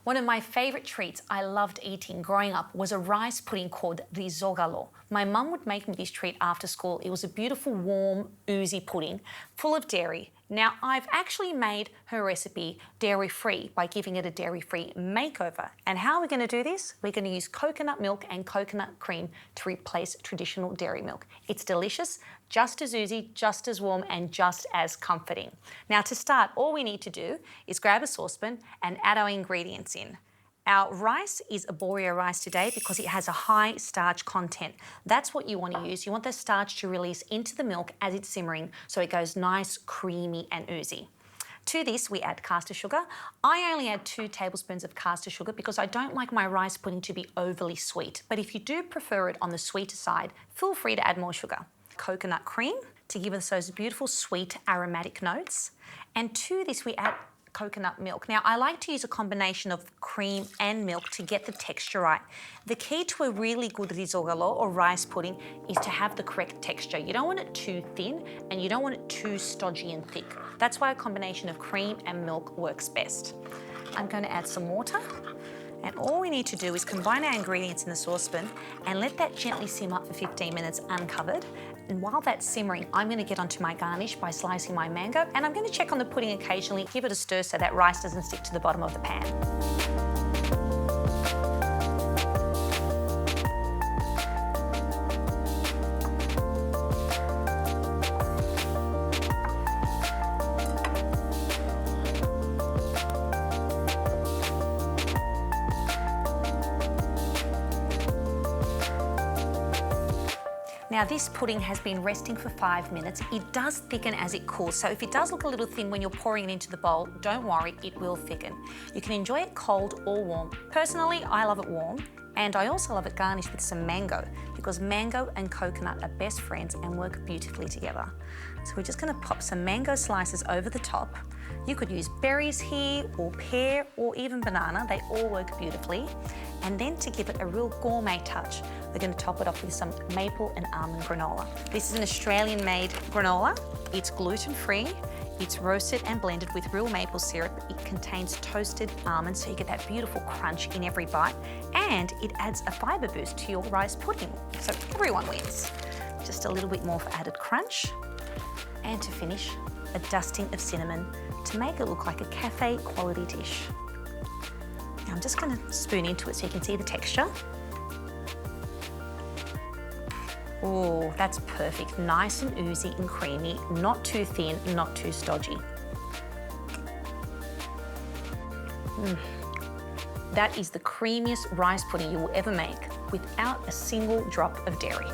One of my favorite treats I loved eating growing up was a rice pudding called risogalo. My mum would make me this treat after school. It was a beautiful, warm, oozy pudding full of dairy. Now, I've actually made her recipe dairy-free by giving it a dairy-free makeover. And how are we going to do this? We're going to use coconut milk and coconut cream to replace traditional dairy milk. It's delicious, just as oozy, just as warm, and just as comforting. Now, to start, all we need to do is grab a saucepan and add our ingredients in. Our rice is arborio rice today because it has a high starch content. That's what you want to use. You want the starch to release into the milk as it's simmering so it goes nice, creamy and oozy. To this, we add caster sugar. I only add 2 tablespoons of caster sugar because I don't like my rice pudding to be overly sweet. But if you do prefer it on the sweeter side, feel free to add more sugar. Coconut cream to give us those beautiful, sweet, aromatic notes. And to this, we add coconut milk. Now, I like to use a combination of cream and milk to get the texture right. The key to a really good risogalo or rice pudding is to have the correct texture. You don't want it too thin and you don't want it too stodgy and thick. That's why a combination of cream and milk works best. I'm going to add some water. And all we need to do is combine our ingredients in the saucepan and let that gently simmer for 15 minutes uncovered. And while that's simmering, I'm going to get onto my garnish by slicing my mango, and I'm going to check on the pudding occasionally, give it a stir so that rice doesn't stick to the bottom of the pan. Now this pudding has been resting for 5 minutes. It does thicken as it cools, so if it does look a little thin when you're pouring it into the bowl, don't worry, it will thicken. You can enjoy it cold or warm. Personally, I love it warm, and I also love it garnished with some mango, because mango and coconut are best friends and work beautifully together. So we're just going to pop some mango slices over the top. You could use berries here, or pear, or even banana. They all work beautifully. And then to give it a real gourmet touch, we're going to top it off with some maple and almond granola. This is an Australian-made granola. It's gluten-free. It's roasted and blended with real maple syrup. It contains toasted almonds, so you get that beautiful crunch in every bite. And it adds a fibre boost to your rice pudding. So everyone wins. Just a little bit more for added crunch. And to finish, a dusting of cinnamon to make it look like a cafe quality dish. Now I'm just going to spoon into it so you can see the texture. Oh, that's perfect. Nice and oozy and creamy, not too thin, not too stodgy. That is the creamiest rice pudding you will ever make without a single drop of dairy.